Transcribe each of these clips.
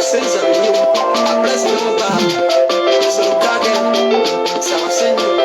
senza di io, a presto non va, solo caghe, siamo segno.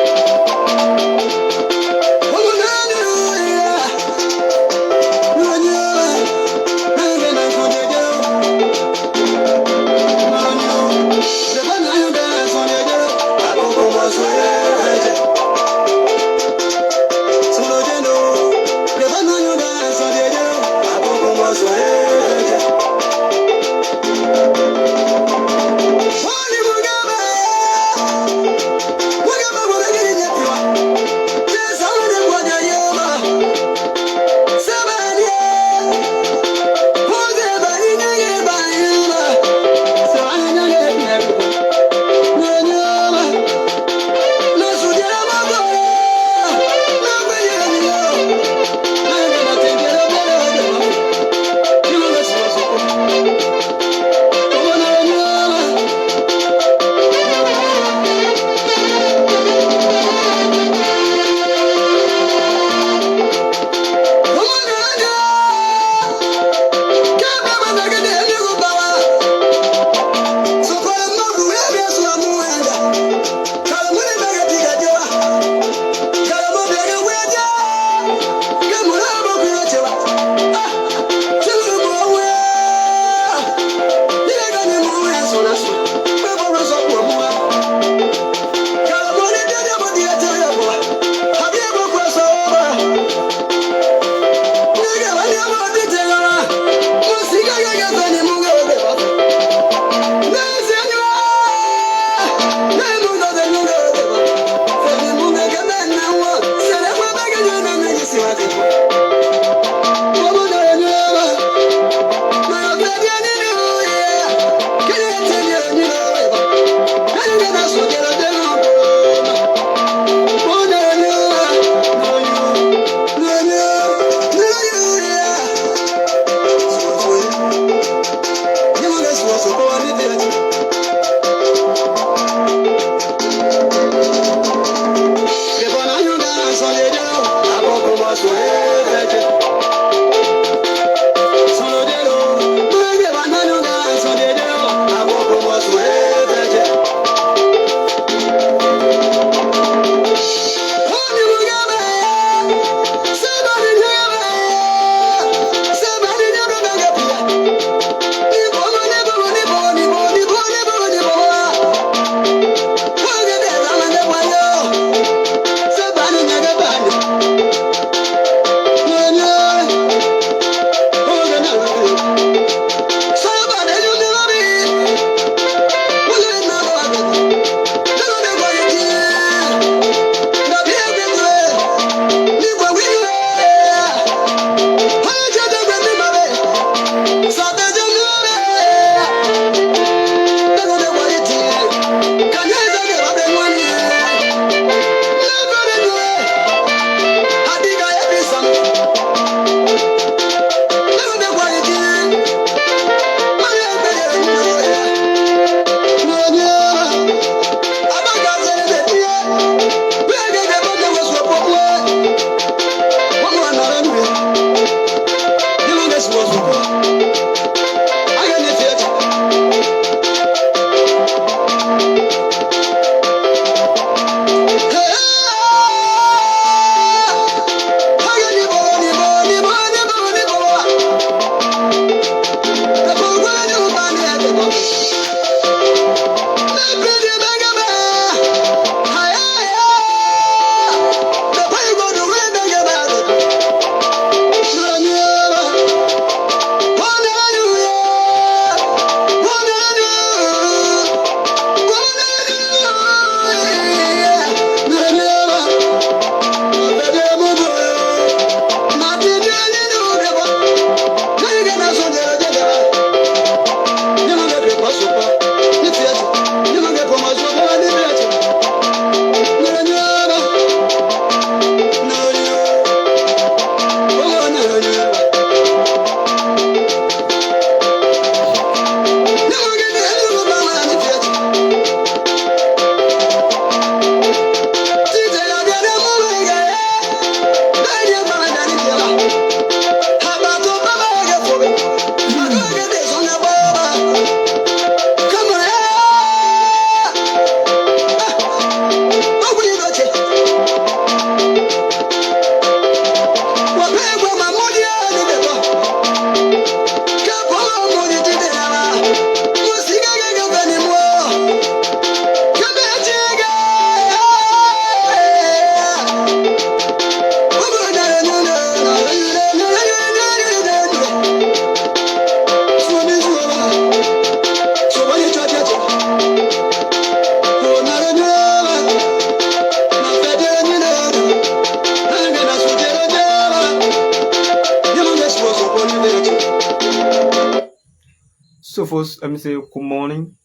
of us, let me say good morning,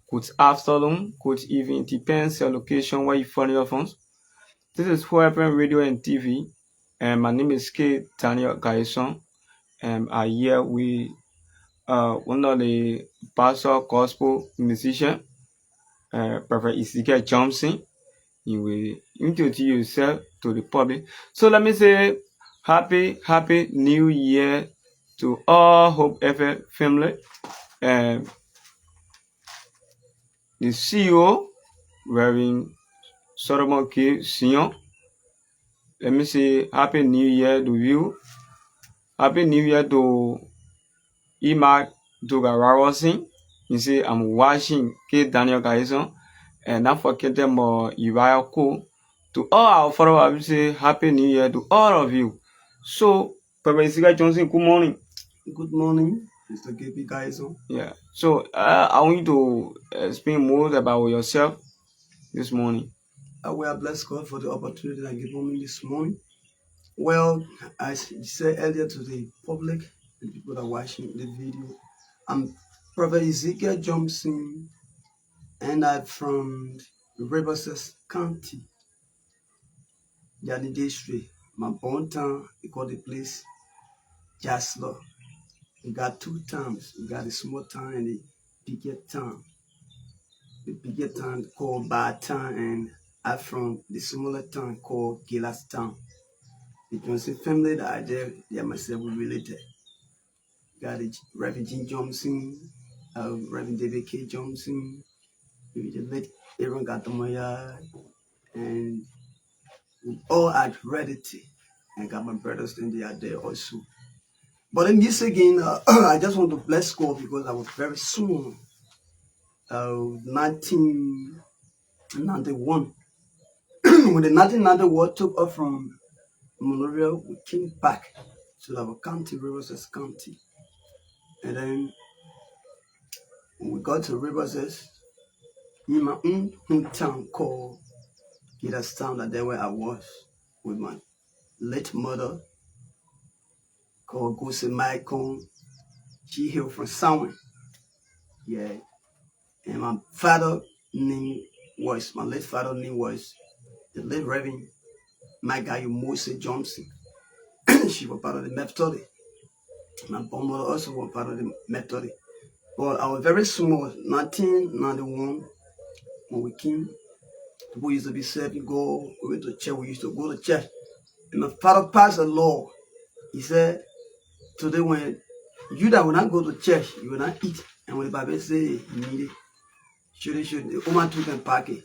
good afternoon, good evening, depends your location where you find your phones. This is Hope Radio and TV, and my name is K. Daniel Gaison, and I'm here with one of the pastor gospel musician, Prophet Ezekiel Johnson. You will introduce yourself to the public. So let me say happy New Year to all Hope FM family. The CEO, Reverend Solomon K. Sion. Let me say happy New Year to you. Happy New Year to Ima Dugarawasin. You say I'm watching K. Daniel Gaison. And not forget them Uriah Cole. To all our followers, we say Happy New Year to all of you. So, Prophet Ezekiel Johnson, good morning. Good morning, Mr. KP Gaison. Yeah. So, I want you to explain more about yourself this morning. We are blessed God for the opportunity that given me this morning. Well, as I said earlier to the public, the people that are watching the video, I'm Prophet Ezekiel Johnson, and I'm from Riverside County, Yadi District. My born town, we call the place Jasler. We got two towns. We got a small town and a bigger town. The bigger town called Bad Town, and I'm from the smaller town called Gillas Town. The Johnson family that are there, they are myself related. Got the Reverend Jean Johnson, Reverend David K. Johnson, the late Aaron Gatomoya, and we all are heredity. And got my brothers, and they are there also. But in this again, I just want to bless God because I was very small. 1991. When the 1991 took off from Monrovia, we came back to our county, Riverside County. And then when we got to Riverside, in my own hometown called Gillas Town, that there where I was with my late mother called Gose Maikon. She hailed from Samwen. Yeah. And my father name was, my late father name was the late Reverend Magayu Mose Johnson. She was part of the Methodist. My born mother also was part of the Methodist. But I was very small, 1991, when we came. People used to be serving God. We went to church. We used to go to church. And my father passed a law. He said, today when you that will not go to church, you will not eat. And when the Bible say you need it, should the woman took and pack it.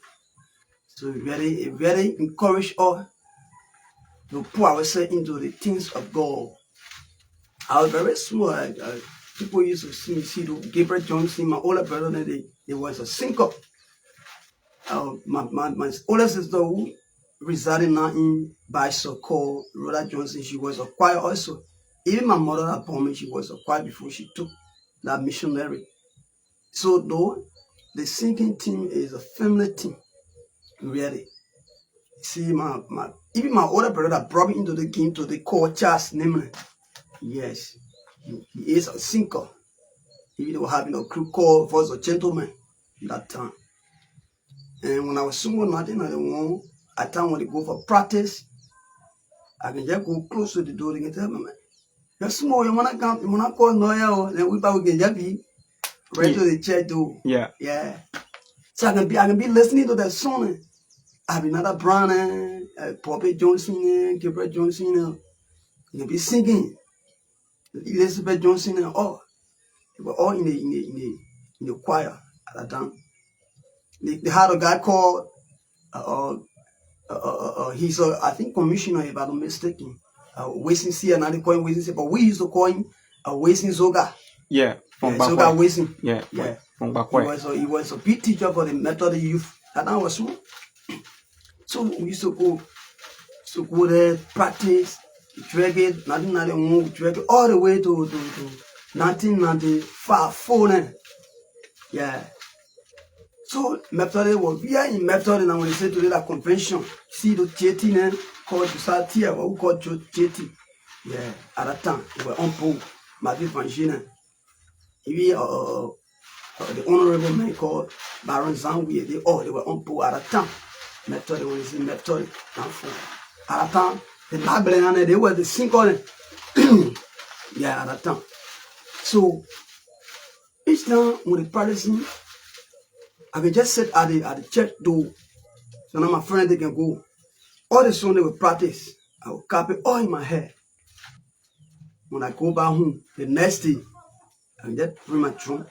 So it very encouraged us to put ourselves into the things of God. I was very small. People used to see Gabriel Johnson, my older brother, they was a sinker. My older sister who resided now in Bishop called Rhoda Johnson, she was a choir also. Even my mother that born me, she was a choir before she took that missionary. So though the singing team is a family team, really. See, even my older brother that brought me into the game to the call Charles Nimlin. Yes, he is a sinker. Even they were having a crew called Voice of Gentleman that time. And when I was small, nothing I want, at time when they go for practice, I can just go close to the door. They can tell me, man, you're small, you wanna come, you wanna call Noya, then we can just be right to the church door. Yeah. Yeah. So I can be listening to that song. I have another Brown, Poppy Johnson, Gabriel Johnson, you can be singing. Elizabeth Johnson and all. They were all in the choir at that time. They had a guy called he's I think commissioner, if I'm not mistaken. Wasting C, and they call him Wasting C, but we used to call him Wasting Zoga. Yeah, from Zoga Wasting. Yeah. From Bakwe. He was a big teacher for the Methodist youth. And I was small. So we used to go there, practice, drag it, 1991, drag it all the way to 1995, 4. Yeah. So Methodist was, we are in Methodist, and when they say today that convention, see the JT called society, what we call JT. Yeah, at that time, we were on pool, my Vangina. Even the honorable man called Baron Zanwie, they were on board at a time. Method was in method. At a time, the Bible they were the single. Yeah, at a time. So each time when the practicing, I can just sit at the church door. So now my friend they can go. All the song they will practice, I will copy all in my head. When I go back home, the next day, I can just bring my drum.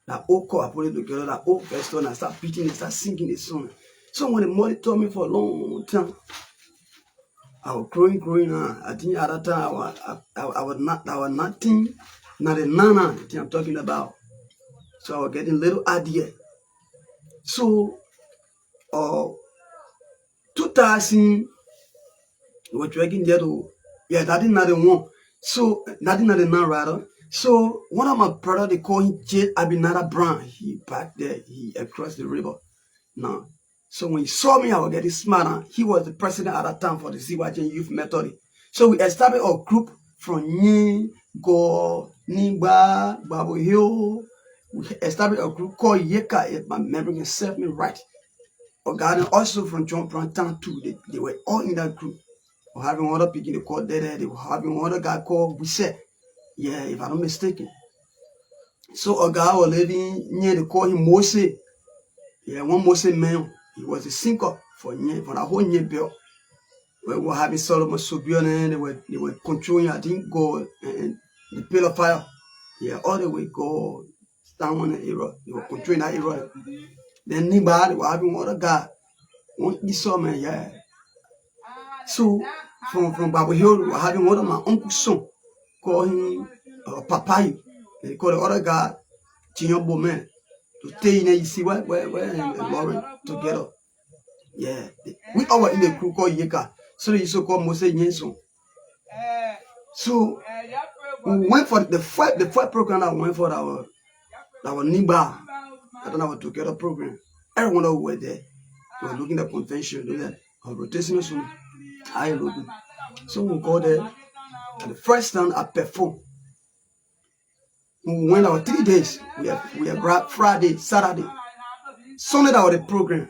That old chord, I put it together, that old verse, and I start beating it, start singing the song. So when the mother told me for a long time, I was growing. I think at that time I was nothing, not a nana, the thing I'm talking about. So I was getting little idea. So 2000, we were drinking there to, yeah, that is not the one. So that is not the none rather. So one of my brother, they call him J. Abinada Brown. He back there, he across the river now. So when he saw me, I was getting smarter. He was the president at that time for the CYJ Youth Method. So we established a group from Yin, Go, Nimba, Babu Hill. We established a group called Yeka, if my memory can serve me right. Ogaden also from John Prantan too. They were all in that group. We were having other people they called Dede. They were having other guy called Wise. Yeah, if I'm not mistaken. So a guy was living near, they call him Mose. Yeah, one Mose man. He was a sinker for the whole year bill. We were having Solomon Sobion, they were controlling, I think, God and the pillar of fire. Yeah, all the way God down on the era. They were controlling that era. Then Nimba, they were having other guy. One Esau man, yeah. So from Babu Hill, we were having one of my uncle's son, call him Papayu. They call the other guy Chinyombo man. To stay in there, you see where and Lauren together. Yeah. We all were in the group called Yeka. So they used to call Mose Yenson. So we went for the first program that we went for our Nimba. I don't know what together program. Everyone who were there. We were looking at convention, doing that rotational song. I looking. So we go there. And the first time I performed. We went our 3 days. We have Friday, Saturday. Sunday that was the program.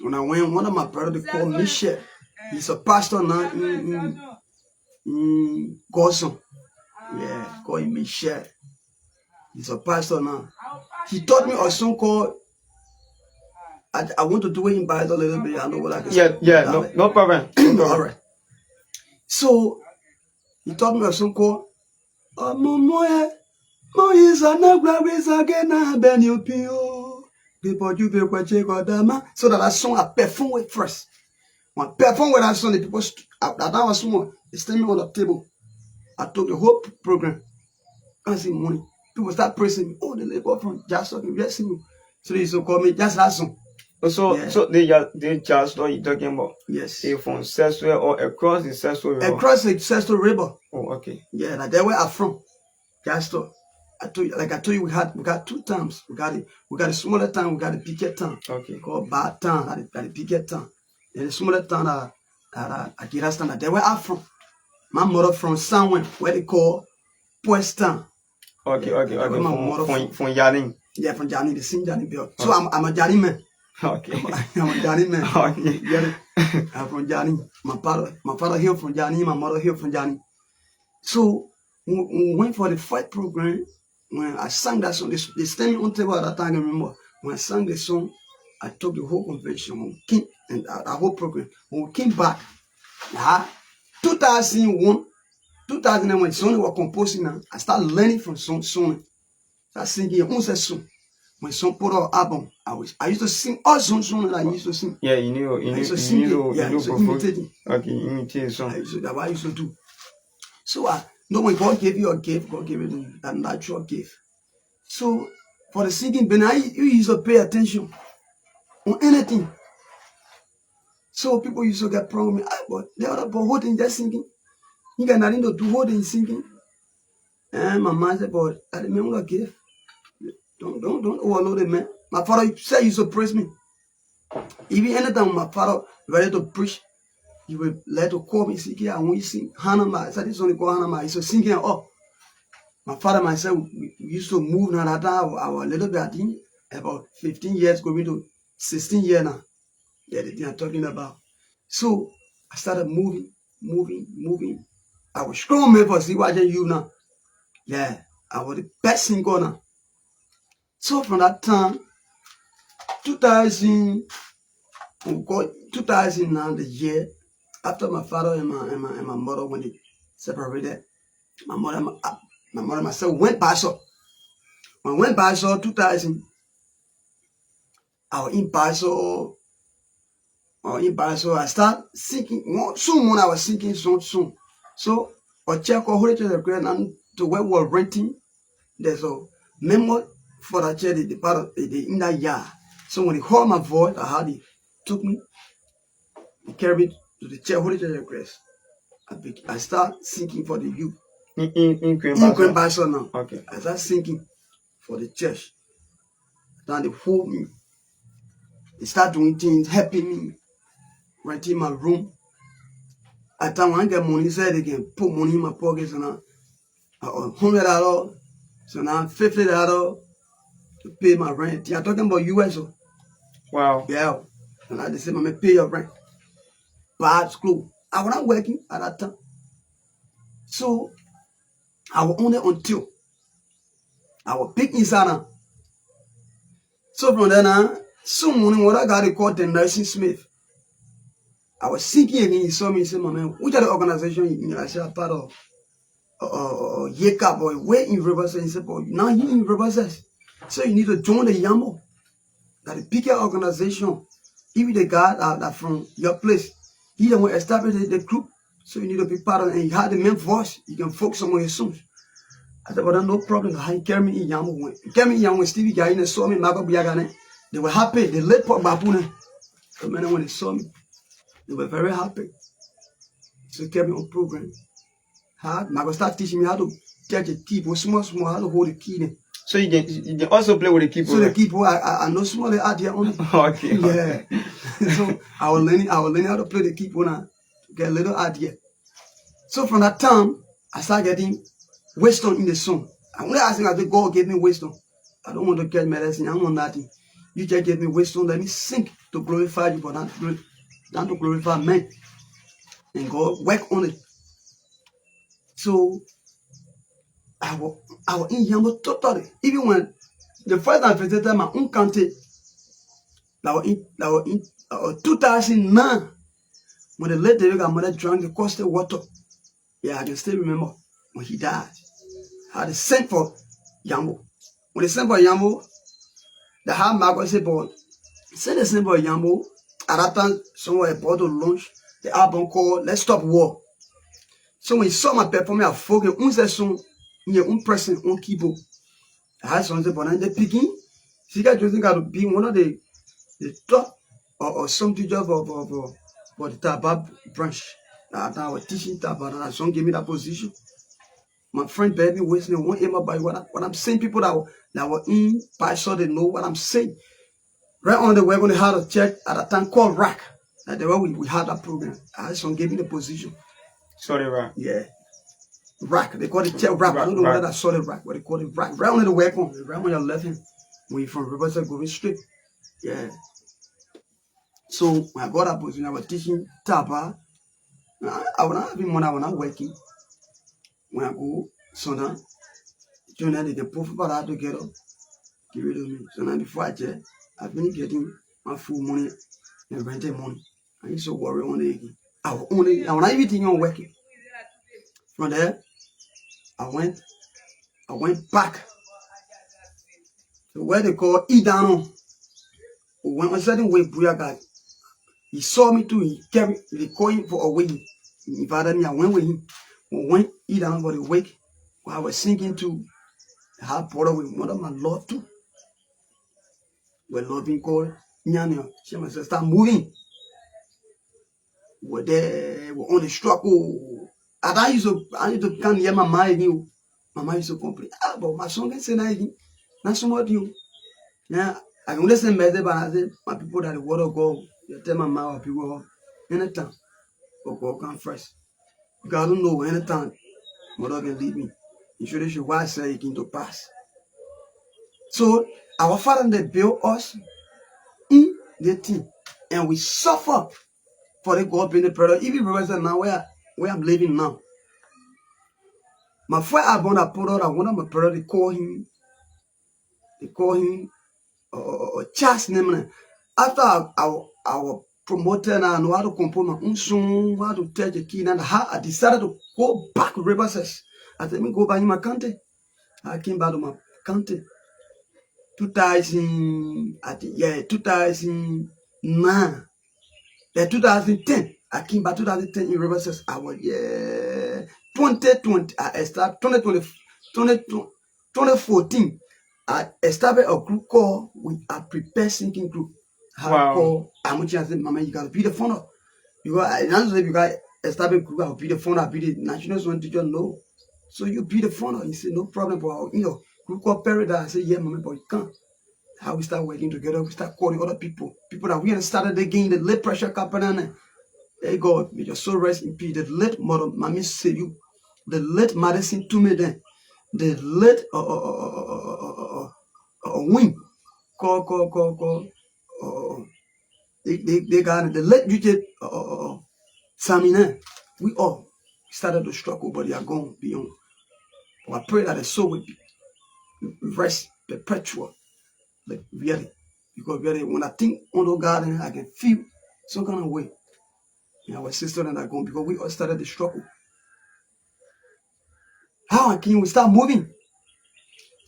When I went, one of my brothers called Michel. He's a pastor now in Gosson. Yeah, call him Michel. He's a pastor now. He taught me a song called I want to do it in Bible a little bit. I know what I can say. Yeah, no problem. All right. So he taught me a song called Moise again so that that song I perform with first. When I perform with that song, the people that was small, they stand me on the table. I took the whole program. I see money. People start praising me. Oh, the labor from Just Talking, blessing me. So they used to call me just that song. So they just what you talking about? Yes. They from Seswe or across the Seswe River? Across the Seswe River. Oh, okay. Yeah, like that's where I'm from. Just talk. I told you, we got 2 towns. We got a smaller town, we got a bigger town. Okay. Called Bad Town, got a bigger town. Then the smaller town at Girastan. That's where I'm from. My mother from somewhere where they call Puestan. Okay. From Yanin. Yeah, from Jani, the same Jani Bill. So I'm a Jani man. Okay. I'm a Jani man. Okay. Yeah, I'm from Jani. My father here from Jani, my mother here from Jani. So we went for the fight program. When I sang that song, they stand me on table at that time. I remember when I sang the song, I took the whole convention and our whole program. When we came back, 2001, when Sonny was composing now, I started learning from Sonny. I singing on song. When Son put out album, I used to sing all songs that I used to sing. Yeah, you knew. I used to imitate it. Okay, imitate song. That's what I used to do. So when God gave you a gift, God gave you a natural gift. So for the singing, you used to pay attention on anything. So people used to get problem with me. But the other boy holding just singing. You got nothing to do holding singing. And my mom said, but I remember a gift. Don't overload it, man. My father said he used to praise me. Even anytime my father ready to preach, he would let to call me, sing, I want you sing. Hanama, I said this only called Hanama. He said, sing here up. My father and myself, we used to move now. That time I was a little bit, I think, about 15 years, going to 16 years now. Yeah, the thing I'm talking about. So I started moving. I was strong man for see watching you now. Yeah, I was the best singer now. So from that time, 2000, 2000 now, the year after my father and my mother, when they separated, my mother and myself went by so. When I went by so 2000, I was in Baso, I start singing. Soon when I was singing soon. So I check out who the grand and to where we were renting. There's a memo for that church, the part of the in that yard. So when they heard my voice, I had it took me, they carried me to the church, Holy Church of Grace. I start singing for the youth. In Grand Baso now. Okay. I start singing for the church. Then they hold me. They start doing things, helping me, renting my room. At time when I get money, said they can put money in my pocket. So now, $100. So now $50 to pay my rent. I'm talking about US. So. Wow. Yeah. And I just said, "Mama, pay your rent." Bad school. I was not working at that time. So I was only until I was pick inside now. So from then on, some morning when I got a call to Nursing Smith, I was thinking again. He saw me and said, "Mama, which are the organization you I said, part of Yeka boy, where in Riverside?" He said, "Boy, now you in Riverside. So you need to join the Yambo. That the bigger organization. Even the guy that from your place, he the one established the group. So you need to be part of it. And you have the main voice. You can focus on your songs." I said, "But no problem. How you carry me in Yambo? Carry me in Yambo. Stevie guy in saw me. They were happy. They let pop babune. So man, when they saw me, they were very happy. So they kept me on program. Mago start teaching me how to catch a key, small, how to hold the key. Then. So you can also play with the keyboard. So the keyboard, I know small out there only. Okay. Yeah. So I was learning how to play the keyboard now to get a little idea. So from that time, I started getting wisdom in the song. I'm only asking that God gave me wisdom. I don't want to get medicine. I don't want nothing. You just give me wisdom. Let me sing to glorify you, but not to glorify men. And God work on it. So I was in Yambo totally. Even when the first time I visited my own country, that was in 2009, when the late David mother drank the costly water. Yeah, I can still remember when he died. I had to send for Yambo. When they sent for Yambo, the hard Margaret said, "Boy, send the send for Yambo." At that time, someone about to launch the album called Let's Stop War. So when he saw my performance, I focused on song in your own person on keyboard. I had something, but in the beginning, she got to be one of the top or some teacher for the Taba branch. I was teaching Taba, and some gave me that position. My friend baby wasting one aim about what I'm saying. People that were in Pastor, they know what I'm saying. Right on the way when they had a church at a time called Rack. That's the way we had that program. I had some gave me the position. Sorry, Rack. Yeah. Rack. They call it church Rack. I don't know whether that's solid Rack, but they call it Rack. Right on the way right on your left hand. When you're from Riverside going straight. Yeah. So when I got that position, I was teaching Taba. I was not having money, I was not working. When I go, so now, they can put for that together, give it to me. So now before I check, I've been getting my full money and rented money. I used to worry on it. I was not even thinking on working. From there, I went back to where they call Idano. When a certain way, Buyaga, he saw me too, he carried the coin for a way. He invited me, I went with him. We went Idano for the week. I was singing to her brother with one of my love too. We're loving God. Nyanya. She must start moving. We're there, we're on the struggle. And I used to come near my mind. My mind used to complain. But my son can say that again. Not so much you. Yeah, I can listen better, but I say my people that the word of God, you tell my mouth people anytime. But God come first. Because I don't know anytime mother can leave me. Usually why I say it came to pass. So our father they built us in the thing, and we suffer for the God being the product. Even brother now where I'm living now. My friend I born I put out one of my brother they call him Charles name. After our promoter and I know how to compose my own song, how to tell the key, and how I decided to go back to Riverside. I said, me go back in my country. I came back to my country. 2009. 2010. I came back 2010 in Riverside. I was 2020. I started 2014. I established a group called We Are Prepared Singing Group. Wow. I'm saying, Mama, you gotta be the founder. Because I establish a group, I'll be the founder, I'll be the national zone teacher. No. So you be the founder. He said, no problem, but group called Paradise. I said, yeah, Mama, but you can't. How we start working together, we start calling other people that we started again, the late pressure company. Hey God, may your soul rest in peace. The late mother, Mommy say you, the late Madison to me then, the late wing, call. They got the late DJ Samina. We all started to struggle, but they are going beyond. But I pray that the soul will be rest perpetual, like really. Because really, when I think on the garden, I can feel some kind of way. And our sister and I going because we all started the struggle. How can we start moving?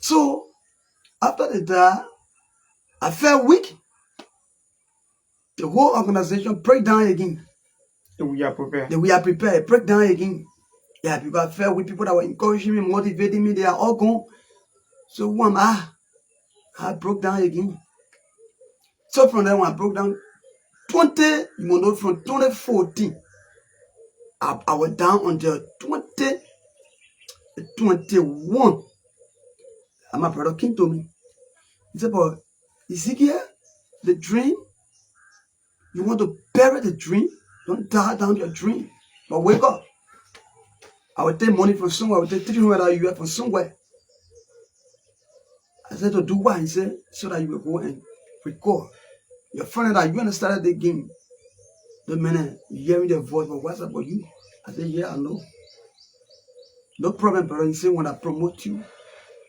So after that, I felt weak. The whole organization break down again. We are prepared. We are prepared. Break down again. Yeah, because I felt with people that were encouraging me, motivating me. They are all gone. So who am I? I broke down again. So from then when I broke down, from 2014, I was down until 2021. And my brother came to me. He said, but Ezekiel, the dream, you want to bury the dream? Don't die down your dream. But wake up. I will take money from somewhere. I will take $300 from somewhere. I said, to do what? He said, so that you will go and record. Your friend that you understand the game. The minute you hearing their voice, but what's about you? I said, yeah, I know. No problem, brother. He said, when I promote you,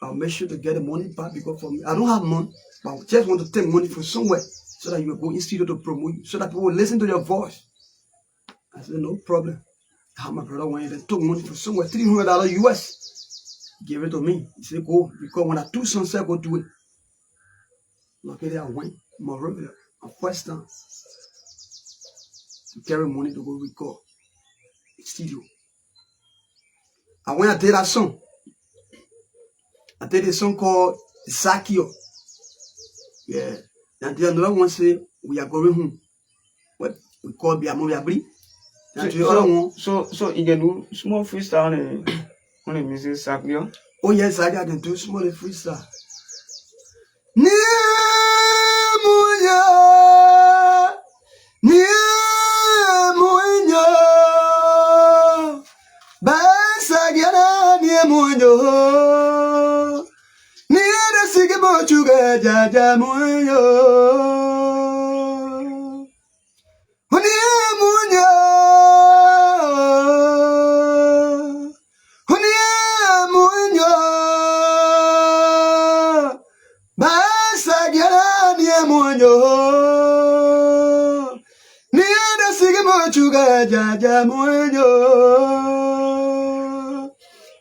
I'll make sure to get the money back because for me, I don't have money, but I just want to take money from somewhere so that you will go in studio to promote you, so that people will listen to your voice. I said, no problem. How my brother went and took money from somewhere, $300 US. He gave it to me. He said, go, because when I do something, go do it. Luckily, I went, Monrovia, my first time, to carry money to go record the studio. I went and did that song. I did a song called Zakio. Yeah. And the another one say, we are going home. What we call Biamobiabri. So you can do small freestyle on the music Zakio? Oh yes, I can do small freestyle. Jaja Munyo Munyo Basa Gyara Munyo Nida Sigamo Chuga Jaja Munyo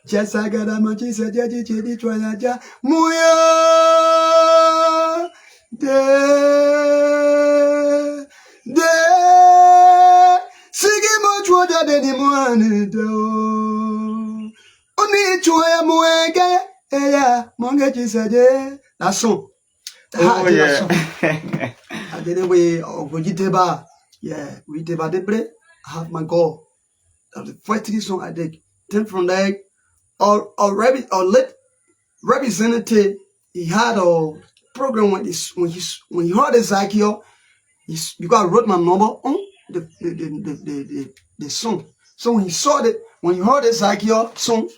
Jasagara Mochisa Jaji Chedi Twaja Muyo De Sigimo Chwaja de Muanido Oni Chwaya Muenge Eya Mongechi Saje. That song. Oh yeah. I did it with Gojiteba. Yeah, with Teba Debre. I have my goal. That was the first song I did. Then from there, late representative, he had a program when he heard Ezekiel, because I wrote my number on the song. So when he saw that, when he heard Ezekiel song,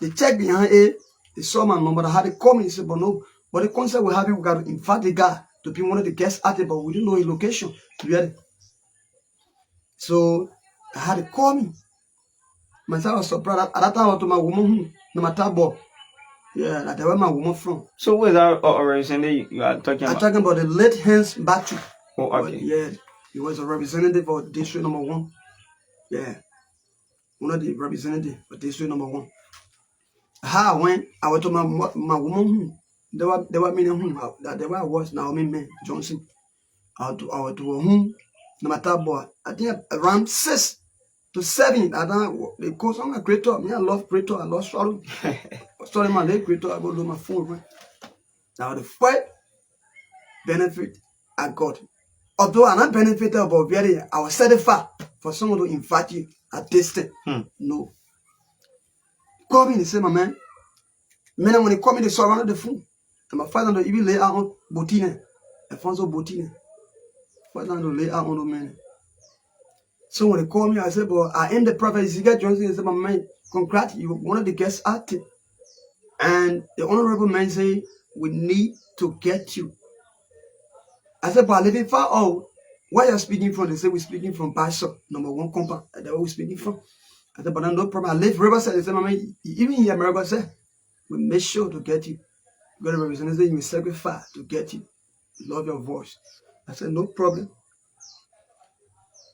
They checked behind it. They saw my number. I had to call me. He said, but no. But the concert we're having, we got to invite the guy to be one of the guest artists, but we didn't know his location. So I had to call me. Myself was surprised. At that time, I was to my woman, no matter what. Yeah, that's where my woman from. So where's that representative you are talking about? I'm talking about the late Hans Battery. Oh, okay. Yeah, he was a representative for district number 1. Yeah, one of the representatives for district number 1. How I went, I went to my woman. They were meaning that they were was Naomi Man Johnson. I went to home. No matter what, I think around 6 to 7. I don't. They call some creator. Me, I love creator. I love swallow. Sorry, my leg creator. I go to my phone. Right? Now the first benefit I got, although I'm not benefited, but I was certified for someone to invite you at distance. No. Call me, they say, my man. Men, when they call me, they surrounded the phone. And my father, even lay out on Botine. Alfonso Botine. Father, lay out on the man. So when they call me, I said, but I am the prophet. Ezekiel Johnson. He said, my man, congrats, you were one of the guest artists. And the honorable man say, we need to get you. I said, but I live in far out. Where you're speaking from? They say, we're speaking from Bishop, number 1 compound. That's where we're speaking from. I said, but no problem. I live Riverside. They said, my man, even here, America said, we make sure to get you. You got to represent, you will sacrifice to get you. Love your voice. I said, no problem.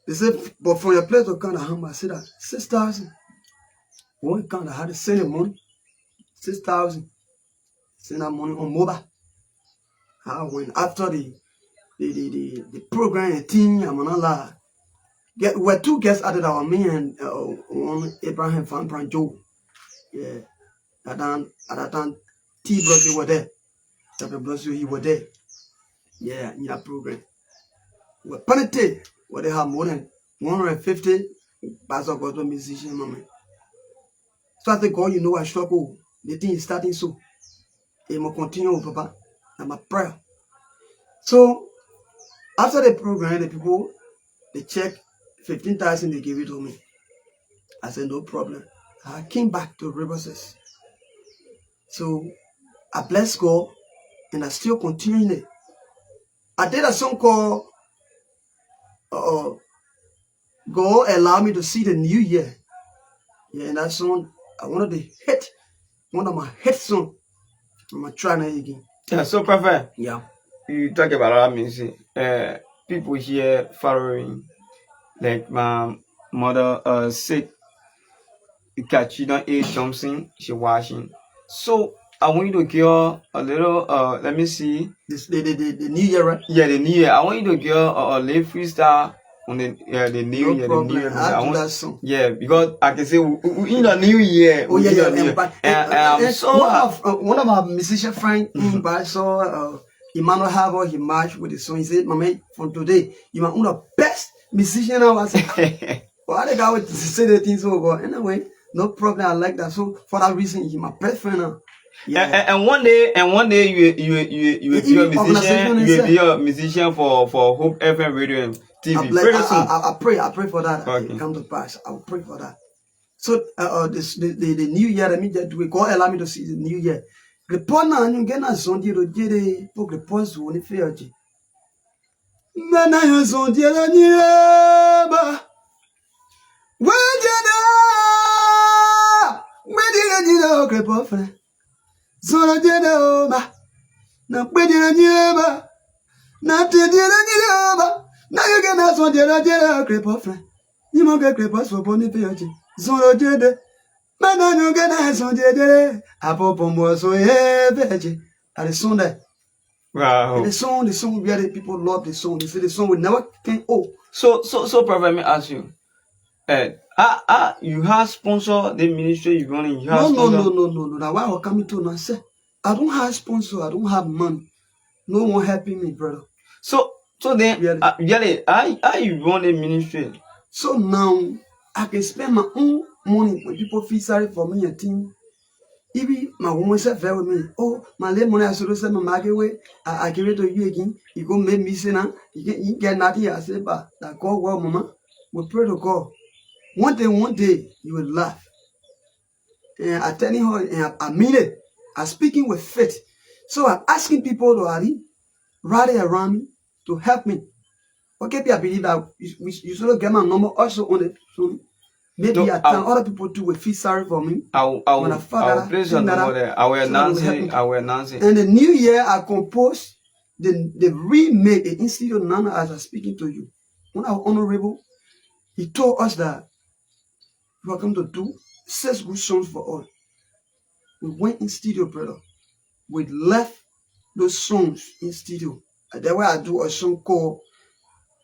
They said, but from your place to come to home, I said that 6,000. One count, I had to send the money. 6,000. Send that money on mobile. I went after the program and team, I'm not lie. We're 2 guests added our me and one Abraham Van Brand Joe. Yeah. At that time, T Brother were there. Dr. Brother, he were there. Yeah, in that program. We're penalty where they have more than 150 Pastor gospel musicians, mama. So I think God, you know I struggle. The thing is starting so. It will continue, Papa. And my prayer. So after the program, the people they check 15,000, they give it to me. I said, no problem. I came back to Riverside. So I bless God and I still continuing it. I did a song called God Allow Me to See the New Year. Yeah, and that song, one of my hit songs from my trying again. Yeah, so perfect. Yeah. You talk about that music. People here following, like my mother sick. Katrina A. Johnson, she watching. So I want you to give her a little let me see. The New Year, right? Yeah, the New Year. I want you to give her a little freestyle on the New Year. Problem. The New Year. I want that song. Yeah, because I can say we in the New Year. Oh yeah. I'm so one of my musician friends in Bishop, Emmanuel Harbour, he marched with the song. He said, "Mama, from today, you are one of the best musicians." I said, well, I think I would say the things over. Anyway, no problem. I like that. So for that reason, he's my best friend now. Yeah. And one day you will be a musician. You will be a musician for Hope FM Radio and TV. I pray for that. Okay. It come to pass. I will pray for that. So the New Year, let me just do it. God allow me to see the New Year. The point now you get na zondi ro jere pour the point zone feaji. Mana yo zondi la nieba. Wajada. Medira dira okre pofre. Zoro jeda oba. Na pedira nieba. Na tedira nieba. Na yo get na zondi la jera okre pofre. Ni mo get okre pofre boni feaji. Zoro jeda. Mana yo get na zondi jere. Apopo so veji. At the song that. Wow. And the song where the people love the song. They say the song will never can So Prophet, let me ask you. You have sponsor the ministry you running. You have no. Now why I coming to now say I don't have sponsor, I don't have money. No one helping me, brother. So then really, how you run the ministry? So now I can spend my own money when people feel sorry for me and thing. If my woman said fair with me, oh, my little money I should say my market way, I give it to you again. You go make me say now, you get nothing. I say, but that God, well, mama, we pray to God. One day, you will laugh. and I'm telling her, and I mean it. I'm speaking with faith. So I'm asking people to rally around me to help me. Okay, I believe that you should get my number also on it. So maybe No, I tell other people too will feel sorry for me. I'll place your number there. I will announce it. And the new year, I composed the remake in studio now as I'm speaking to you. When our honorable, he told us that we are going to do 6 good songs for all. We went in studio, brother. We left those songs in studio. And that's why I do a song called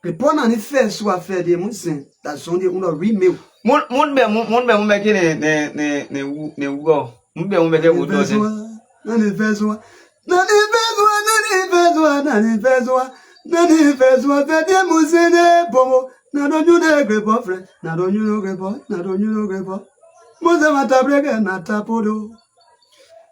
the point on the first one affair the Muslim that song they want remake. Mun be ki ne ugo. Mun be ke udo se. The first one. The Muslim bomo. Na don't you know great boyfriend? Na don't you know great boy? Na don't you know great boy? Muslim atabrega na tapodo.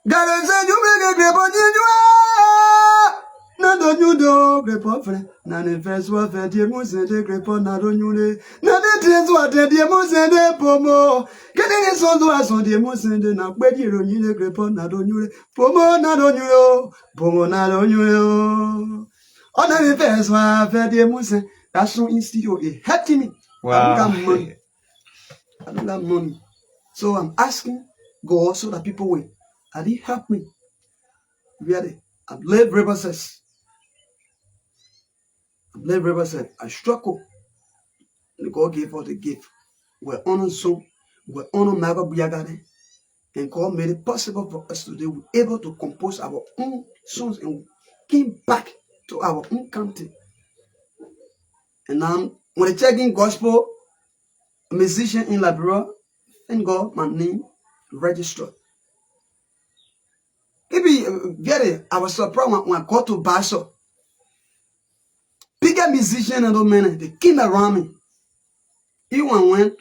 God say you make a great boy you are. Na don't you know great boyfriend? Na the first one for the Muslim the great boy na don't you know. Na the things what the Muslim the bomo. Getting his son to us on the Muslim the na where you don't you great boy na don't you bomo na don't you know. Bomo na don't you know. On the first one for the Muslim. That song in studio is helping me. Wow. I don't have money. I don't have money. So I'm asking God so that people will. And he help me. Really. I've lived Riverside. I struggle. And God gave us the gift. We're on a song. We're on a Maga Buyagade. And God made it possible for us today. We're able to compose our own songs and we came back to our own country. And now, when I check in gospel, a musician in Liberia, thank God my name registered. Maybe I was surprised when I got to Basel. Bigger musician and those men, they came around me. Even when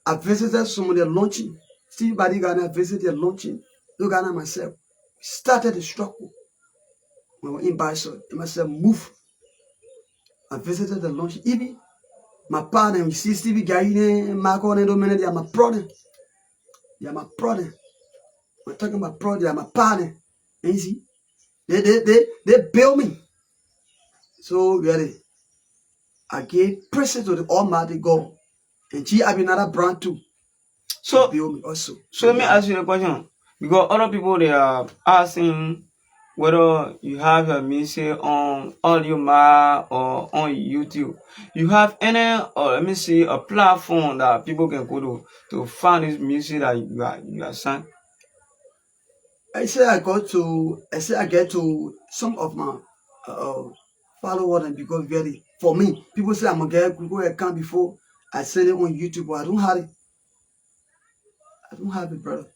I visited some of their launching, Steve Badigana visited their launching, look at myself. Started the struggle. When we were in Basel, I myself moved. I visited the launching. Even my partner, you see Stevie Gaine, Marco, and those men, they are my brother. They are my brother. We're talking about brother, they are my partner. And you see, they build me. So really, I gave praise to the Almighty God. And she have another brand too. So build me also. So let me ask you a question. Because other people they are asking whether you have your music on Audiomack or on YouTube. You have any let me see a platform that people can go to find this music that you are sang? I get to some of my followers and because really for me, people say I'm gonna get Google account before I send it on YouTube, but I don't have it. I don't have it, brother.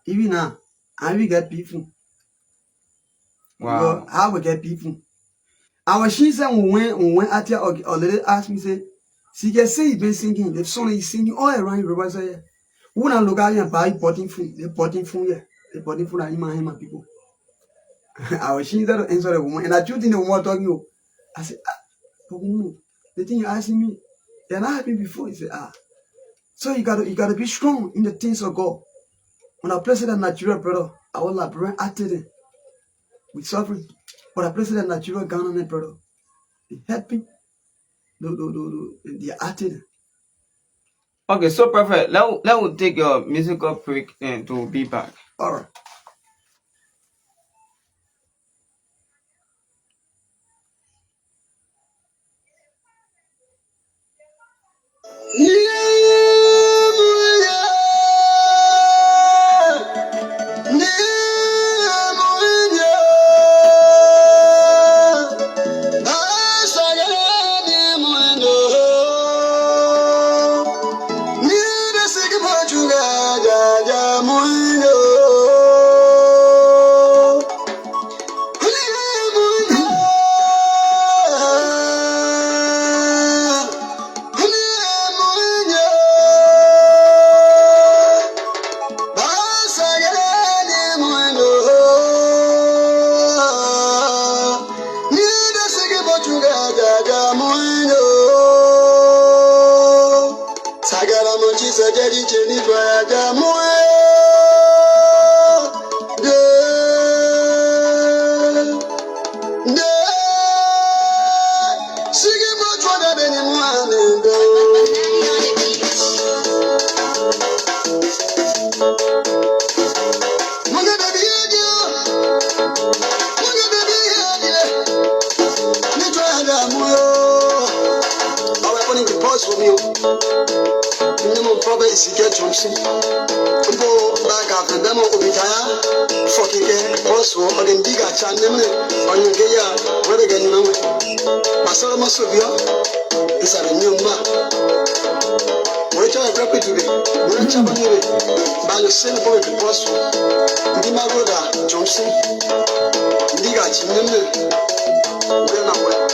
Even now, I will get people. Wow. Because I will get people. Our she said when went at here already asked me say, she can say you've been singing, the song is singing all around Yoruba say, when I look at you and buy potting phone, the potting phone here, the potting phone are in my people. Our she said to answer the woman, and I told the woman talking you. I said, the thing you're asking me, they're not happy before. He said, so you gotta be strong in the things of God. When I placed it in Nigeria, brother, I was like, bro, acted it. We suffering. But I placed it in Nigeria, Ghana, brother. They happy. They acted. Okay, so perfect. Let me take your musical break and to be back. All right. me. Minimum probably is get Johnson. Mbo back after them will be tired. Fucking get also or then bigger channel on your gear. What again? No, Masala Masovia is a new man. Which I happy to be. We're a champion by the same boy to Posso. Dimagoda Johnson. Diga Chineme. We're not well.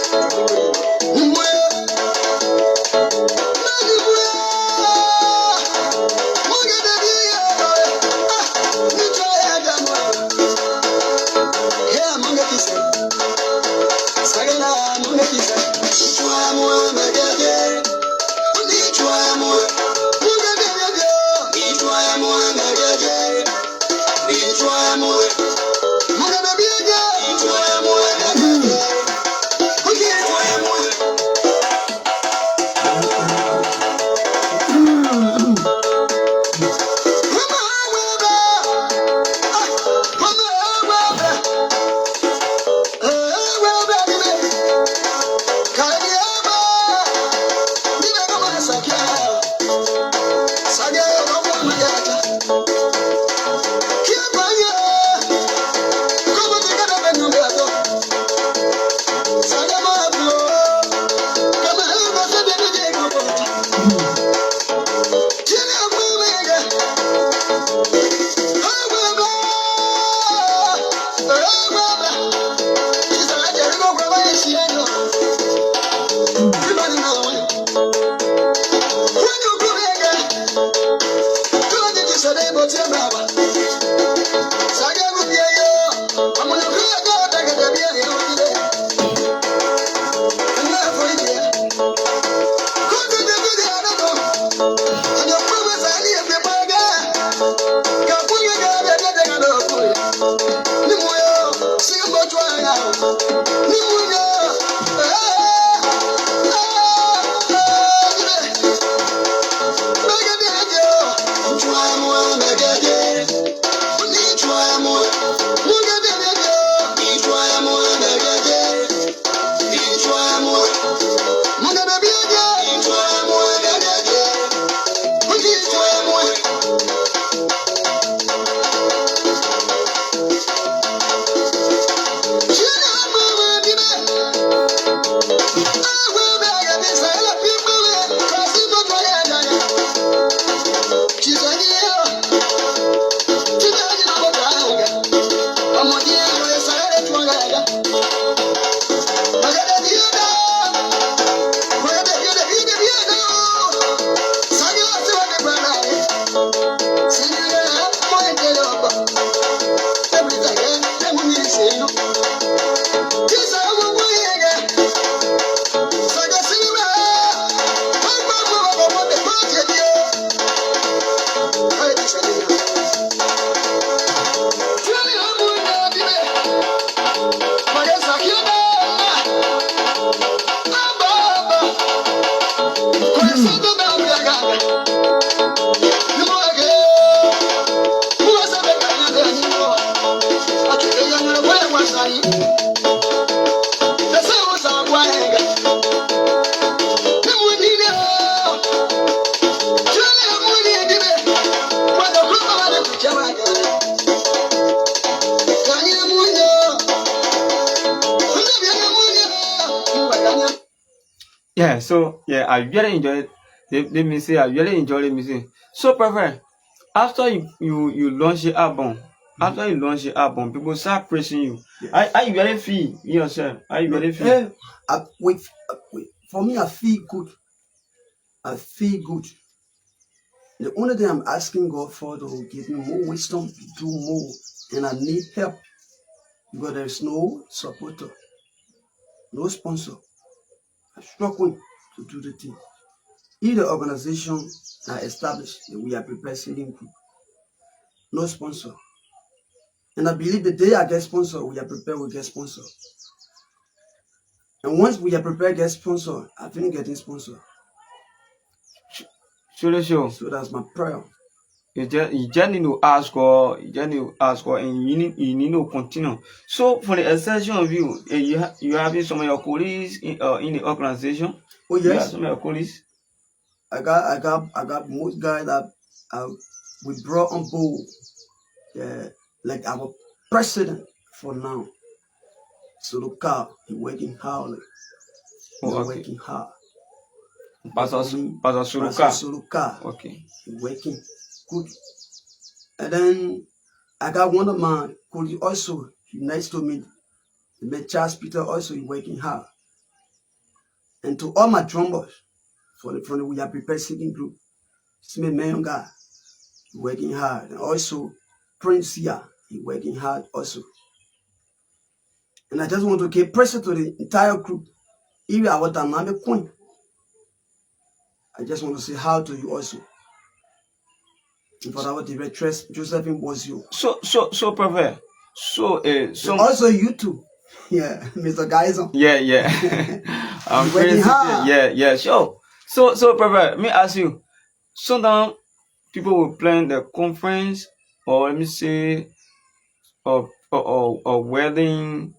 Yeah, so yeah, I really enjoyed. Let me say, I really enjoyed the music. So perfect. After you launch the album, people start praising you. Yes. I really feel yourself. I really feel. For me, I feel good. I feel good. The only thing I'm asking God for to give me more wisdom to do more, and I need help because there's no supporter, no sponsor. I'm struggling to do the thing. If the organization are established, we are prepared singing group, no sponsor. And I believe the day I get sponsor, we are prepared to get sponsor. And once we are prepared to get sponsor, I finish getting sponsor. Sure. So that's my prayer. You just need to ask God. And you need to continue. So, for the extension of you, you having some of your colleagues in the organization. Oh You have yes, some of your colleagues. I got most guys that we brought on board. Yeah, like our president for now. Suluka, he working hard. He's Oh, okay. working hard. Pastor Pastor Suluka. Suluka, Okay. he working good. And then I got one of my colleagues also. He nice to me. He met Charles Peter also. He working hard. And to all my drummers from the We Are Prepared singing group, Smith Mayonga, he working hard. And also Prince here, he working hard also. And I just want to give pressure to the entire group. If I want to queen, I just want to say how to you also. And for our directress, Josephine was you. So, Prophet. And also you too. Yeah, Mr. Geison. Yeah. I'm Working crazy. hard. Yeah, sure. So, Prophet, let me ask you. Sometimes people will plan the conference, or let me say, a wedding.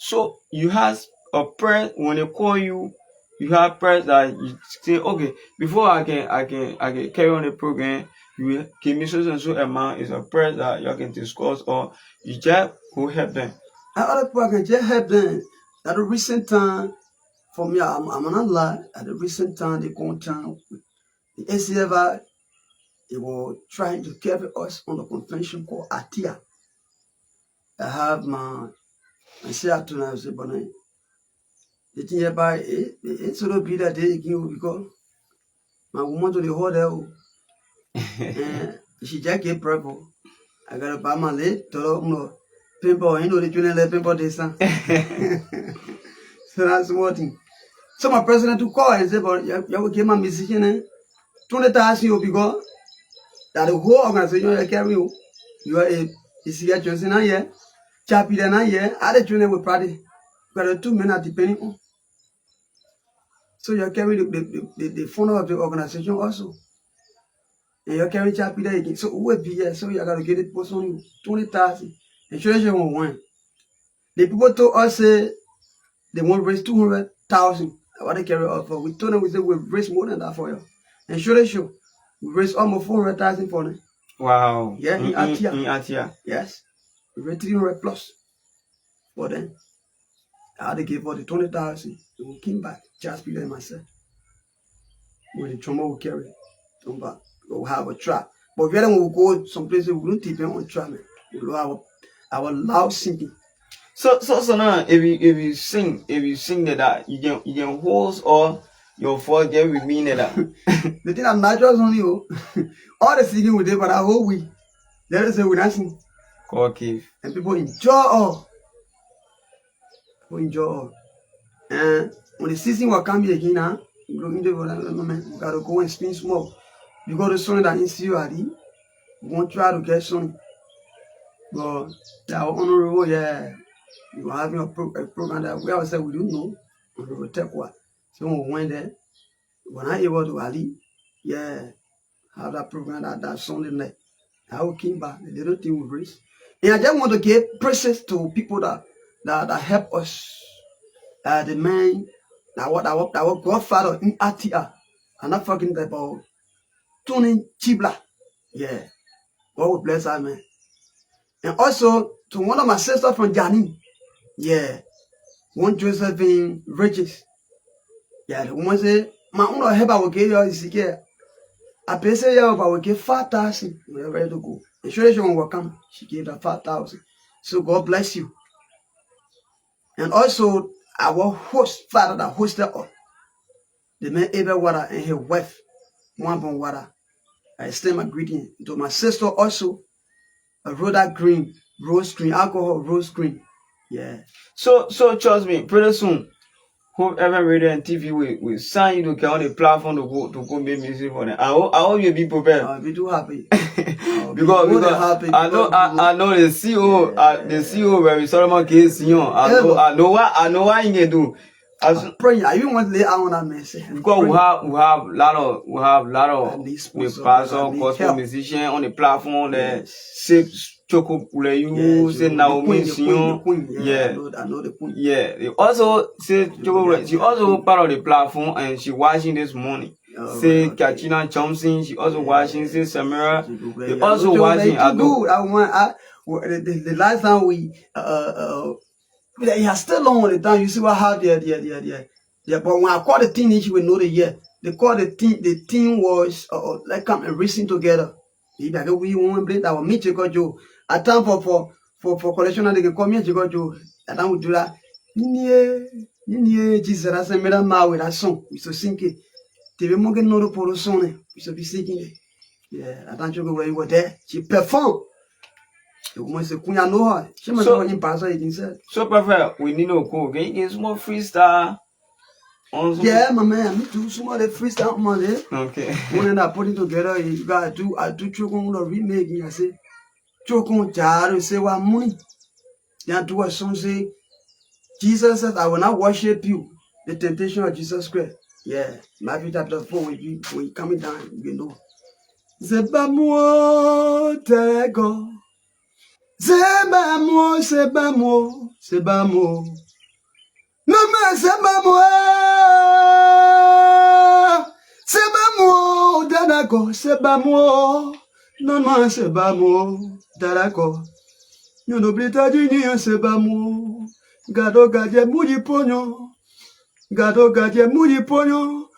So you have a prayer when they call you. You have prayers that you say, okay, before I can carry on the program, you give me so and so amount is a prayer that you can discuss, or you just go help them. Other people can just help them. At the recent time, for me, I'm not lie. At the recent time, they go down with the ACFI. They were trying to carry us on the convention called ATIA. I have my share to now say, but the thing about it's sort of be that they give because my woman to the hotel. And she just gave purple. I got to buy my leg to pimple, the 20 pimple this. So that's one thing. So my president to call and say, but you will give my musician 20,000 you because that the whole organization you carry you are a CA Johnson a year, Chappie than a year, other children will party. But 2 men are depending on. So you carry the founder of the organization also. And you carry Chappie there again. So who will be here? So you got to get it post on you 20,000. And sure you won't win. The people told us say they won't raise 200,000. What they carry off for. We told them we said we'll raise more than that for you. And sure we raised almost 400,000 for them. Wow. Yeah, in Atia. In Atia. Yes. We raised 300 plus for them. How they gave for the 20,000. We came back. Just Peter and myself. When the trauma will carry it. Come back. We'll have a trap. But when we go some places we don't depend on trap. We'll have our loud singing. So now if you sing that you can host or your voice get with me that. The thing I'm natural on you. All the singing we did, but I hope we let us say we not sing. Okay. And people enjoy all. People enjoy all. And when the season will come here again now, we gotta go and spin small. You go to song that in CURD, we won't try to get some. But our honorable, yeah. You are having a program that we always say we don't know. We will take what. So when we went there, when I able to Ali, yeah, have that program that Sunday night. I will came back, the little thing we raise. And I just want to give praises to people that help us. The man, our godfather in Atia. I'm not forgetting about Tony Chibla. Yeah. God will bless our man. And also to one of my sisters from Jani. Yeah, one Josephine Riches. Yeah, the woman say, my own help I will give you is here. I pay say I will give 5,000. We are ready to go. And sure she will come. She gave her 5,000. So God bless you. And also our host, father that hosted us. The man Abel Water and his wife, Mwambon Water. I extend my greeting to my sister also. A Rhoda Green, Rose Green, alcohol, Rose Green. Yeah. So trust me, pretty soon, whoever radio and TV will sign you to get on the platform to go make music for them. I hope you be prepared. I'll be too happy. because I know the CEO, the CEO where Solomon Case, I know what you can do. I'm praying. I even want to lay out on that message. Because we have lot of the pastor, gospel musician on the platform that say Choco Kuleyu, say Naomi Sion. Yeah, I know the queen. Yeah, they also say Choco. She also part of the platform and she watching this morning. Say okay. Katrina Thompson, she also watching. Say Samira, they Yeah, also Joe, watching. too good. The last time we it has still long on the time. You see what have yeah. But when I call the team, each we know the year. They call the team. The team was like come and racing together. If I go, we won't play that. Me Chico Joe. At time for collection, they can call me Chico Joe. And I would do that. Jesus, I said, "Madam, ma with that song, we so sing it. TV Morgan no for the song, we so be singing it. Yeah, I don't know where you were there. She performed. The woman said, "Kunya know her. She must have been pastor." He said, So Prophet, we need no cool. Can you get some more freestyle? "Yeah, my man, me too. Some of the freestyle money. Okay. When I put it together, you gotta do. I do choke on the remake. I say, choke on Jaro. Say what money? Then do a song say, Jesus said, I will not worship you. The temptation of Jesus Christ. Yeah, Matthew chapter 4. When you coming down, you know. Zebamo tego. Sebamo. No man sebamo. Sebamo dadago. Sebamo. No man sebamo dadago. You no blita jini sebamo. Gado gaje muji ponyo. Gado gaje muji ponyo.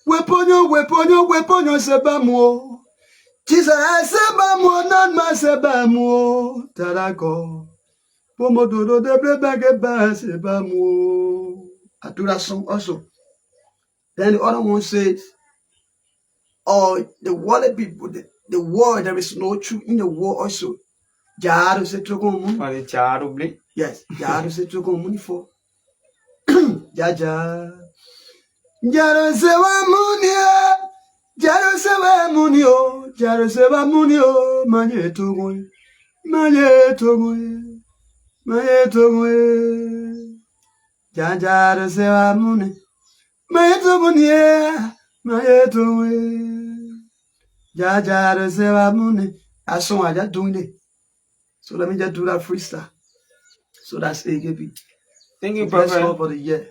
Weponyo sebamo. Jesus sebamo nan ma sebamo tarago. Pomododo de blebage ba sebamo. I do that song also. Then the other one says, oh, the world people, the world, there is no truth in the world also. Jaro se trogon On the Charo Blake. yes, Jaro se trogon money for. Jaja. Jaro se wa munia. Jaro se wa munio. Jaro se wa munio. Manye togon. Jaro se wa muni. Manye togon yeah. Manye togon. Jaro se wa muni. I saw I just doing it. So let me just do that freestyle. So that's AKP. Thank you, Bless God Prophet. for the year.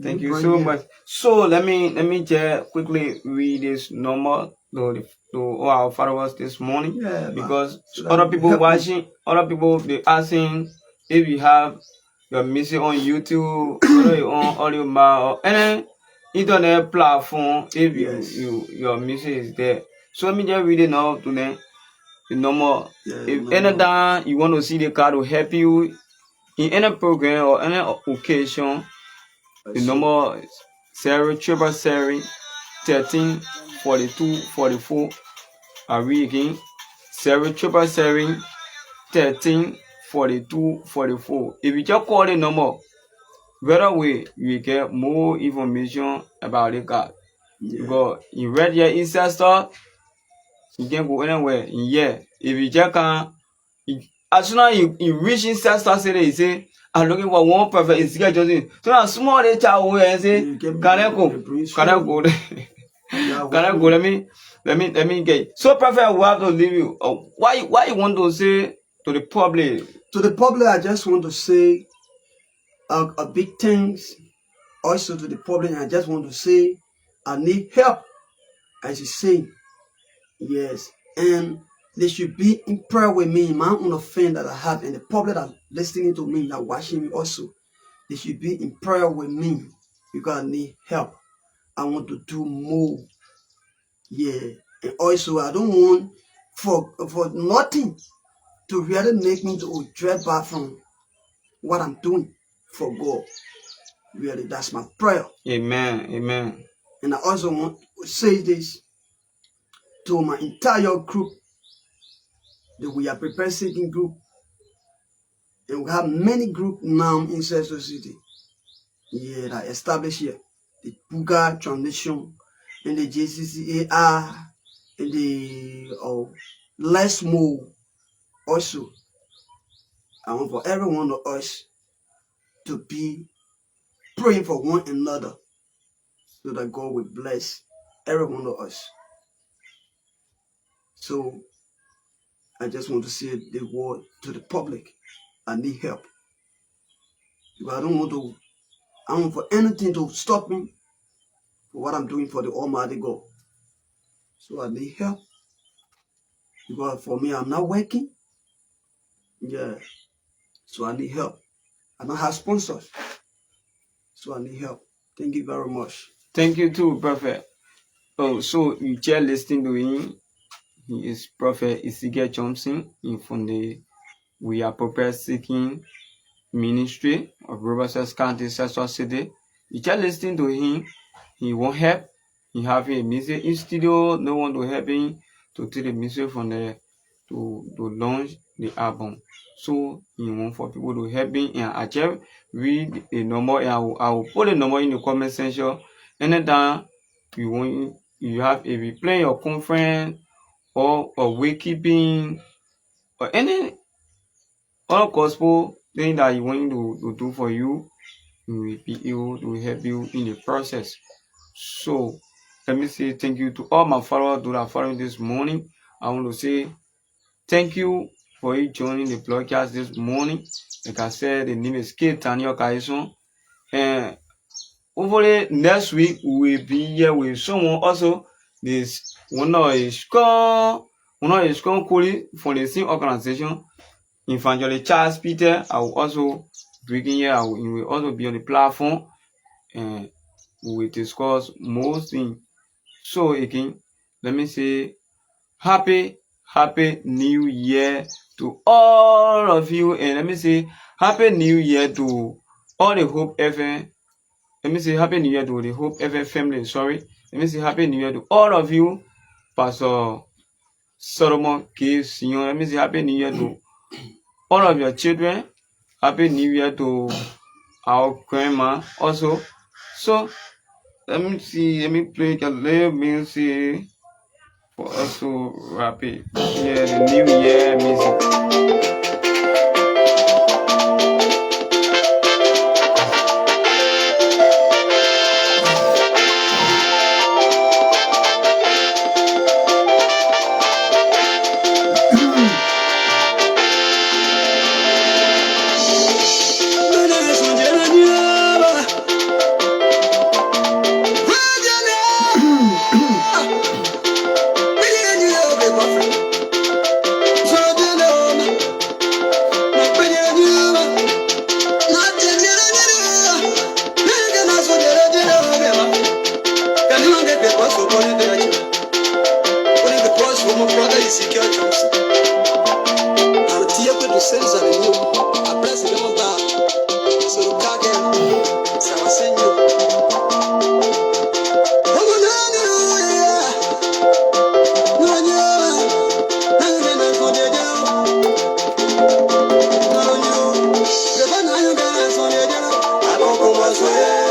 Thank you so much. So let me just quickly read this number to all our followers this morning. Yeah, because so other people watching, other people they asking if you have your music on YouTube, or on audio or any internet platform, if your music is there. So let me just read it now to them. The number. If anytime you want to see the card to help you in any program or any occasion, the number is 077 13 42 44. I read again. 077 13 42 44. If you just call the number, right away you get more information about the card. Because in red here inside store, you can go anywhere in here. If you just can, as soon as you reach inside store, say, I'm looking for one perfect is just so now small the child will say, can I go? Can I go? Can I go? Let me get. So perfect, we have to leave you. Why you want to say to the public? To the public, I just want to say a big thanks. Also to the public, I just want to say I need help. As you say, yes, and they should be in prayer with me, my own offense that I have, and the public that listening to me, that watching me also, they should be in prayer with me because I need help. I want to do more. Yeah, and also I don't want for nothing to really make me to withdraw back from what I'm doing for God. Really, that's my prayer. Amen. Amen. And I also want to say this to my entire group that we are prepared seeking group, and we have many groups now inside society. Yeah, that established here. The Buga Transition and the JCCAR and the Less More also. I want for every one of us to be praying for one another so that God will bless every one of us. So I just want to say the word to the public. I need help. Because I don't want for anything to stop me for what I'm doing for the Almighty God. So I need help. Because for me, I'm not working. Yeah. So I need help. I don't have sponsors. So I need help. Thank you very much. Thank you too, Prophet. Oh, so you just listening to him. He is Prophet Ezekiel Johnson from the We Are Prepared Seeking Ministry of Riverside County, Sasua City. You just listening to him. He won't help. He have a music in studio. No one to help him to take the music from there to launch the album. So he want for people to help him. And I just read the number. And I will put the number in the comment section. Anytime you have if you plan your conference or a wakekeeping or any other gospel thing that you want to do for you, we will be able to help you in the process. So let me say thank you to all my followers that are following this morning. I want to say thank you for you joining the broadcast this morning. Like I said, the name is K. Daniel Kaison. And hopefully next week we will be here with someone also. This one is strong colleague from the same organization. Evangelist Charles Peter, I will also bring in here. He will also be on the platform, and we will discuss most things. So again, let me say happy New Year to all of you, and let me say happy New Year to all the Hope FM. Let me say happy New Year to the Hope FM family. Sorry, let me say happy New Year to all of you, Pastor Solomon K. Sion. Let me say happy New Year to all of your children. Happy New Year to our grandma also. So let me play a little music for us to wrap it. Yeah, the New Year music. Ezekiel Johnson. I'm here to send you. I press the number back. So you can't get so I send you. I don't